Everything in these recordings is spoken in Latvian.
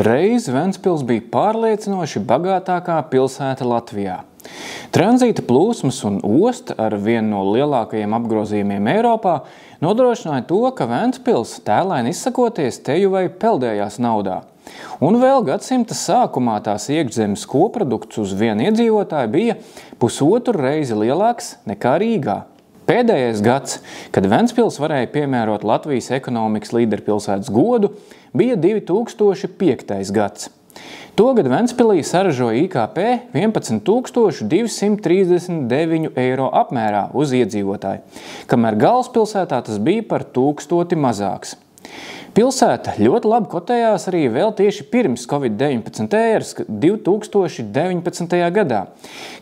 Reiz Ventspils bija pārliecinoši bagātākā pilsēta Latvijā. Tranzīta plūsmas un osta ar vienu no lielākajiem apgrozījumiem Eiropā nodrošināja to, ka Ventspils, tēlaini izsakoties, teju peldējās naudā. Un vēl gadsimta sākumā tās iekšzemes koprodukts uz vienu iedzīvotāju bija 1,5 reizi lielāks nekā Rīgā. Pēdējais gads, kad Ventspils varēja piemērot Latvijas ekonomikas līderpilsētas godu, bija 2005. gads. Togad Ventspilī saražoja IKP 11,239 eiro apmērā uz iedzīvotāju, kamēr galvaspilsētā tas bija par 1000 mazāks. Pilsēta ļoti labi kotējās arī vēl tieši pirms Covid-19 ēras 2019. gadā,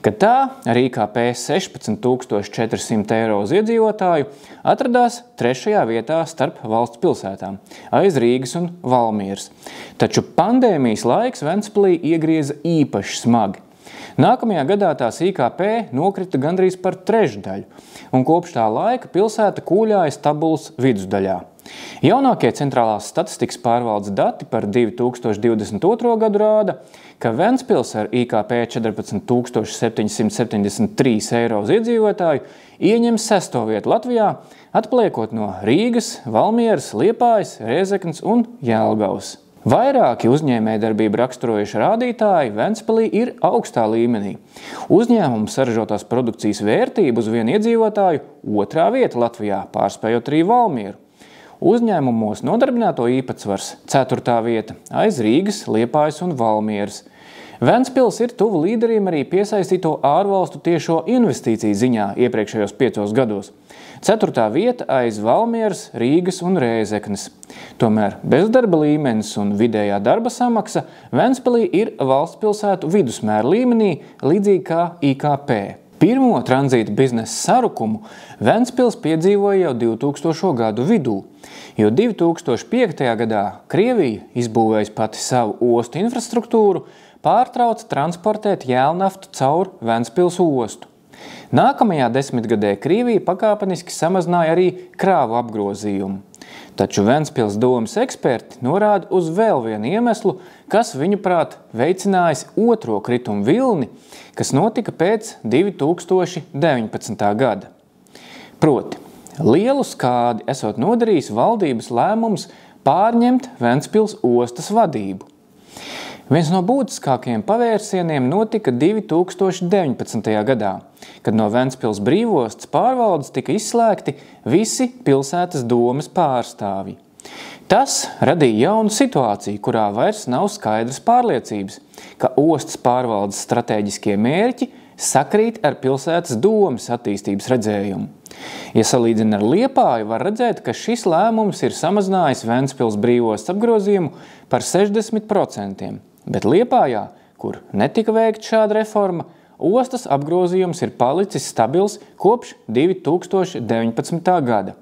kad tā ar IKP 16,400 eiro uz iedzīvotāju atradās 3. vietā starp valsts pilsētām, aiz Rīgas un Valmieras. Taču pandēmijas laiks Ventspilī iegrieza īpaši smagi. Nākamajā gadā tās IKP nokrita gandrīz par trešdaļu, un kopš tā laika pilsēta kūļāja tabulas vidusdaļā. Jaunākie centrālās statistikas pārvaldes dati par 2022. gadu rāda, ka Ventspils ar IKP 14,773 eiro uz iedzīvotāju ieņem 6. vietu Latvijā, atpaliekot no Rīgas, Valmieras, Liepājas, Rēzeknes un Jelgavas. Vairāki uzņēmējdarbību raksturojuši rādītāji Ventspilī ir augstā līmenī. Uzņēmumu saražotās produkcijas vērtību uz vienu iedzīvotāju 2. vieta Latvijā, pārspējot arī Valmieru. Uzņēmumos nodarbināto īpatsvars 4. vieta, aiz Rīgas, Liepājas un Valmieras. Ventspils ir tuvu līderiem arī piesaistīto ārvalstu tiešo investīciju ziņā iepriekšējos 5 gados. 4. vieta aiz Valmieras, Rīgas un Rēzeknes. Tomēr bezdarba līmenis un vidējā darba samaksa Ventspilī ir valsts pilsētu vidusmēra līmenī, līdzīgi kā IKP. Pirmo tranzīta biznesa sarukumu Ventspils piedzīvoja jau 2000. gadu vidū, jo 2005. gadā Krievija, izbūvējusi pati savu ostu infrastruktūru, pārtrauca transportēt jēlnaftu caur Ventspils ostu. Nākamajā desmitgadē Krievija pakāpeniski samazināja arī krāvu apgrozījumu. Taču Ventspils domas eksperti norāda uz vēl vienu iemeslu, kas viņuprāt veicinājis otro kritumu vilni, kas notika pēc 2019. gada. Proti, lielu skādi esot nodarījis valdības lēmums pārņemt Ventspils ostas vadību. Viens no būtiskākajiem pavērsieniem notika 2019. gadā, kad no Ventspils brīvostas pārvaldes tika izslēgti visi pilsētas domes pārstāvji. Tas radīja jaunu situāciju, kurā vairs nav skaidras pārliecības, ka ostas pārvaldes stratēģiskie mērķi sakrīt ar pilsētas domes attīstības redzējumu. Ja salīdzina ar Liepāju, var redzēt, ka šis lēmums ir samazinājis Ventspils brīvostas apgrozījumu par 60%. Bet Liepājā, kur netika veikta šāda reforma, ostas apgrozījums ir palicis stabils kopš 2019. gada,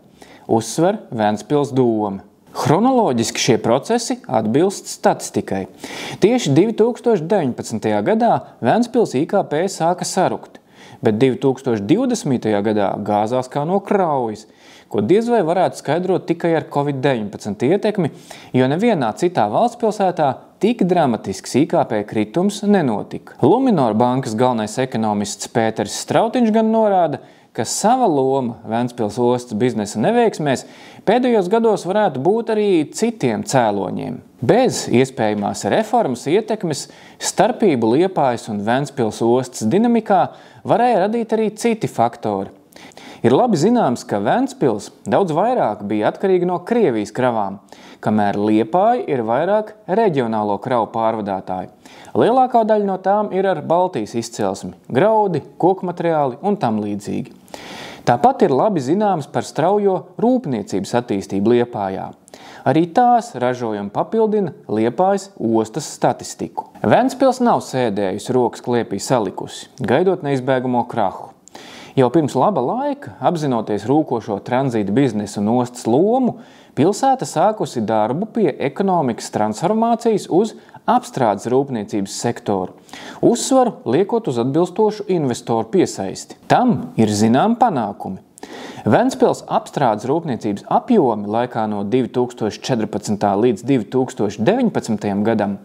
uzsver Ventspils doma. Chronoloģiski šie procesi atbilst statistikai. Tieši 2019. gadā Ventspils IKP sāka sarukt, bet 2020. gadā gāzās kā no kraujas, ko diez vai varētu skaidrot tikai ar Covid-19 ietekmi, jo nevienā citā valsts pilsētā tik dramatisks IKP kritums nenotika. Luminor bankas galvenais ekonomists Pēteris Strautiņš gan norāda, ka sava loma Ventspils ostas biznesa neveiksmēs pēdējos gados varētu būt arī citiem cēloņiem. Bez iespējamās reformas ietekmes starpību Liepājas un Ventspils ostas dinamikā varēja radīt arī citi faktori. Ir labi zināms, ka Ventspils daudz vairāk bija atkarīga no Krievijas kravām, kamēr Liepāja ir vairāk reģionālo kravu pārvadātāju. Lielākā daļa no tām ir ar Baltijas izcelsmi – graudi, kokmateriāli un tam līdzīgi. Tāpat ir labi zināms par straujo rūpniecības attīstību Liepājā. Arī tās ražojumu papildina Liepājas ostas statistiku. Ventspils nav sēdējusi rokas kliepī salikusi, gaidot neizbēgamo krahu. Jau pirms laba laika, apzinoties rūkošo tranzīta biznesa un ostas lomu, pilsēta sākusi darbu pie ekonomikas transformācijas uz apstrādes rūpniecības sektoru, uzsvaru liekot uz atbilstošu investoru piesaisti. Tam ir zinām panākumi. Ventspils apstrādes rūpniecības apjomi laikā no 2014. līdz 2019. gadam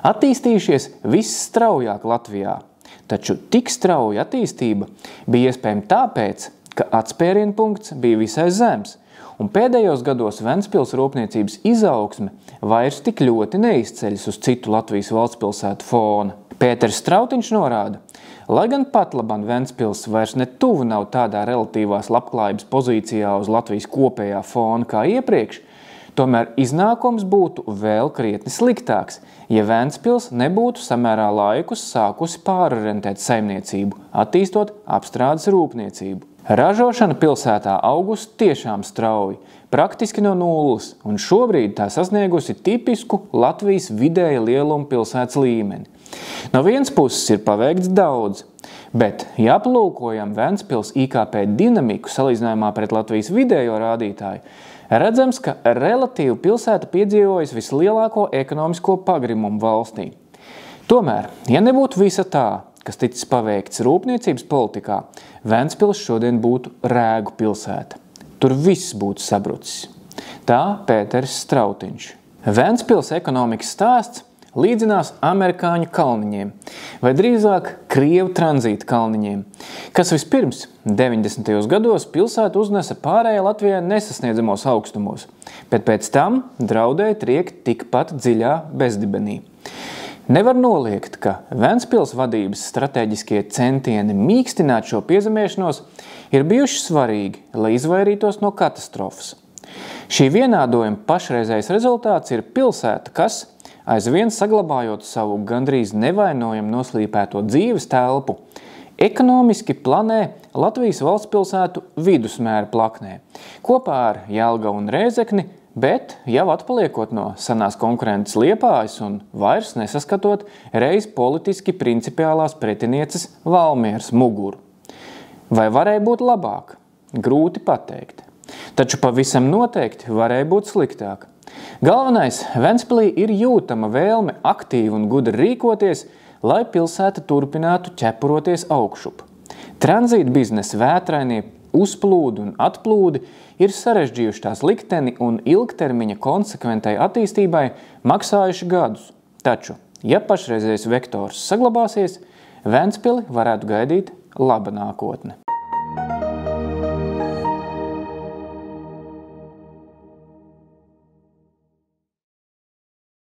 attīstījušies visstraujāk Latvijā, taču tik strauja attīstība bija iespējama tāpēc, ka atspērienu punkts bija visai zems, un pēdējos gados Ventspils rūpniecības izaugsme vairs tik ļoti neizceļas uz citu Latvijas valstspilsētu fona. Pēters Strautiņš norāda, lai gan patlaban Ventspils vairs ne tuvu nav tādā relatīvās labklājības pozīcijā uz Latvijas kopējā fona kā iepriekš, tomēr iznākums būtu vēl krietni sliktāks, ja Ventspils nebūtu samērā laikus sākusi pārorientēt saimniecību, attīstot apstrādes rūpniecību. Ražošana pilsētā augusi tiešām strauji, praktiski no nulles, un šobrīd tā sasniegusi tipisku Latvijas vidēja lieluma pilsētas līmeni. No vienas puses ir paveikts daudz, bet, ja aplūkojam Ventspils IKP dinamiku salīdzinājumā pret Latvijas vidējo rādītāju, redzams, ka relatīvi pilsēta piedzīvojas vislielāko ekonomisko pagrimumu valstī. Tomēr, ja nebūtu visa tā, kas ticis paveikts rūpniecības politikā, Ventspils šodien būtu rēgu pilsēta. Tur viss būtu sabrucis. Tā Pēters Strautiņš. Ventspils ekonomikas stāsts līdzinās amerikāņu kalniņiem, vai drīzāk Krievu tranzīta kalniņiem, kas vispirms 90. gados pilsētu uznesa pārējā Latvijā nesasniedzamos augstumos, bet pēc tam draudēja triekt tikpat dziļā bezdibenī. Nevar noliegt, ka Ventspils vadības stratēģiskie centieni mīkstināt šo piezemēšanos ir bijuši svarīgi, lai izvairītos no katastrofas. Šī vienādojuma pašreizējais rezultāts ir pilsēta, kas, aizvien saglabājot savu gandrīz nevainojami noslīpēto dzīves telpu, ekonomiski planē Latvijas valstspilsētu vidusmēra plaknē, kopā ar Jelgavu un Rēzekni, bet jau atpaliekot no senās konkurences Liepājas un vairs nesaskatot reiz politiski principiālās pretinieces Valmieras muguru. Vai varēja būt labāk? Grūti pateikt. Taču pavisam noteikti varēja būt sliktāk. Galvenais, Ventspilī ir jūtama vēlme aktīvi un gudri rīkoties, lai pilsēta turpinātu ķepuroties augšup. Tranzīta biznesa vētrainie uzplūdi un atplūdi ir sarežģījuši tās likteni un ilgtermiņa konsekventai attīstībai maksājuši gadus. Taču, ja pašreizējais vektors saglabāsies, Ventspili varētu gaidīt laba nākotne.